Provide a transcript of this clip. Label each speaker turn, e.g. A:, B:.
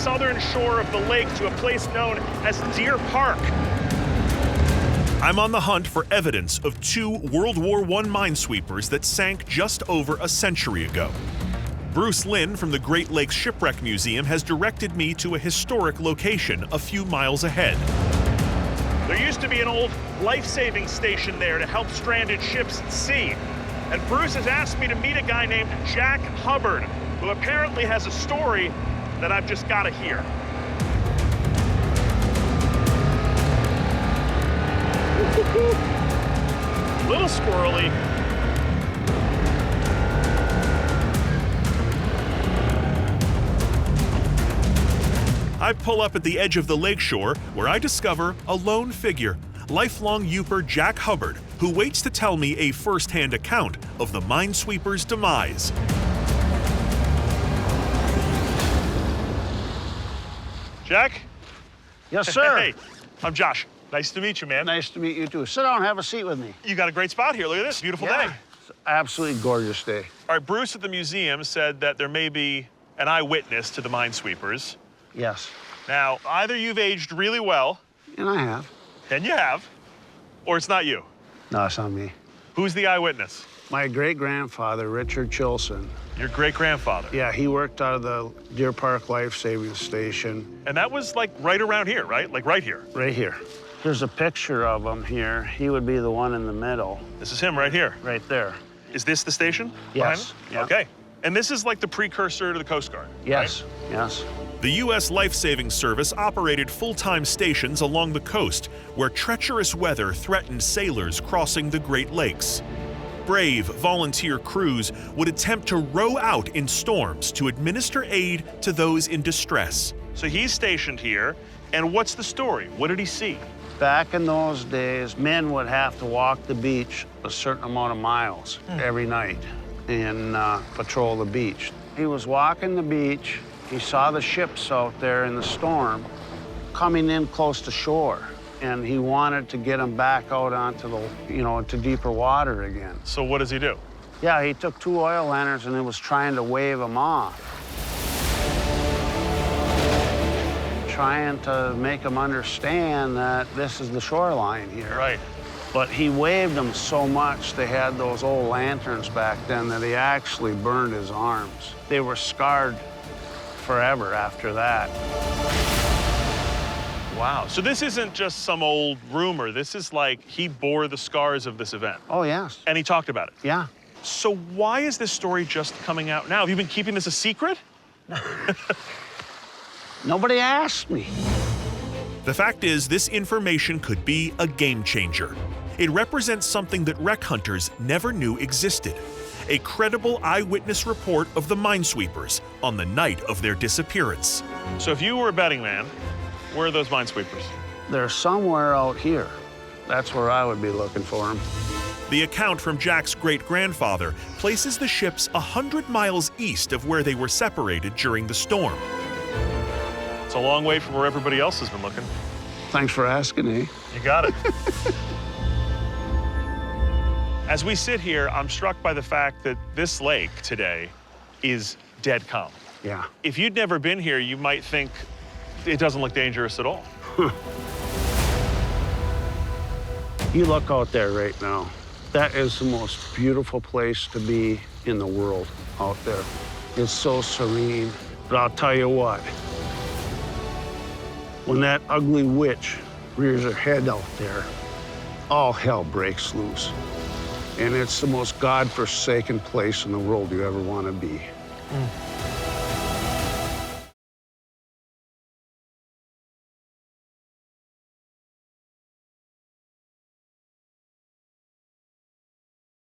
A: southern shore of the lake to a place known as Deer Park.
B: I'm on the hunt for evidence of 2 World War I minesweepers that sank just over a century ago. Bruce Lynn from the Great Lakes Shipwreck Museum has directed me to a historic location a few miles ahead.
A: There used to be an old life-saving station there to help stranded ships at sea. And Bruce has asked me to meet a guy named Jack Hubbard, who apparently has a story that I've just got to hear. Little squirrely.
B: I pull up at the edge of the lakeshore where I discover a lone figure, lifelong Yooper Jack Hubbard, who waits to tell me a first-hand account of the minesweeper's demise.
A: Jack?
C: Yes, sir.
A: Hey, I'm Josh. Nice to meet you, man.
C: Nice to meet you, too. Sit down, have a seat with me.
A: You got a great spot here. Look at this. Beautiful day.
C: It's an absolutely gorgeous day.
A: All right, Bruce at the museum said that there may be an eyewitness to the minesweepers.
C: Yes.
A: Now, either you've aged really well,
C: And I have.
A: and you have, or it's not you.
C: No, it's not me.
A: Who's the eyewitness?
C: My great-grandfather, Richard Chilson.
A: Your great-grandfather.
C: Yeah, he worked out of the Deer Park Life Saving Station.
A: And that was like right around here, right? Like right here.
C: Right here. There's a picture of him here. He would be the one in the middle,
A: This is him right here.
C: right there.
A: Is this the station?
C: Yes,
A: behind him?
C: yeah.
A: Okay. And this is like the precursor to the Coast Guard.
C: Yes, yes.
B: The U.S. Life Saving Service operated full-time stations along the coast where treacherous weather threatened sailors crossing the Great Lakes. Brave volunteer crews would attempt to row out in storms to administer aid to those in distress.
A: So he's stationed here, and what's the story? What did he see?
C: Back in those days, men would have to walk the beach a certain amount of miles every night and patrol the beach. He was walking the beach. He saw the ships out there in the storm coming in close to shore, and he wanted to get them back out onto the, into deeper water again.
A: So what does he do?
C: Yeah, he took 2 oil lanterns and he was trying to wave them off, trying to make them understand that this is the shoreline here.
A: Right.
C: But he waved them so much, they had those old lanterns back then, that he actually burned his arms. They were scarred forever after that.
A: Wow. So this isn't just some old rumor. This is like he bore the scars of this event.
C: Oh, yes.
A: And he talked about it.
C: Yeah.
A: So why is this story just coming out now? Have you been keeping this a secret?
C: Nobody asked me.
B: The fact is, this information could be a game changer. It represents something that wreck hunters never knew existed. A credible eyewitness report of the minesweepers on the night of their disappearance.
A: So if you were a betting man, where are those minesweepers?
C: They're somewhere out here. That's where I would be looking for them.
B: The account from Jack's great-grandfather places the ships 100 miles east of where they were separated during the storm.
A: It's a long way from where everybody else has been looking.
C: Thanks for asking, eh?
A: You got it. As we sit here, I'm struck by the fact that this lake today is dead calm.
C: Yeah.
A: If you'd never been here, you might think it doesn't look dangerous at all.
C: You look out there right now. That is the most beautiful place to be in the world out there. It's so serene. But I'll tell you what, when that ugly witch rears her head out there, all hell breaks loose. And it's the most godforsaken place in the world you ever want to be.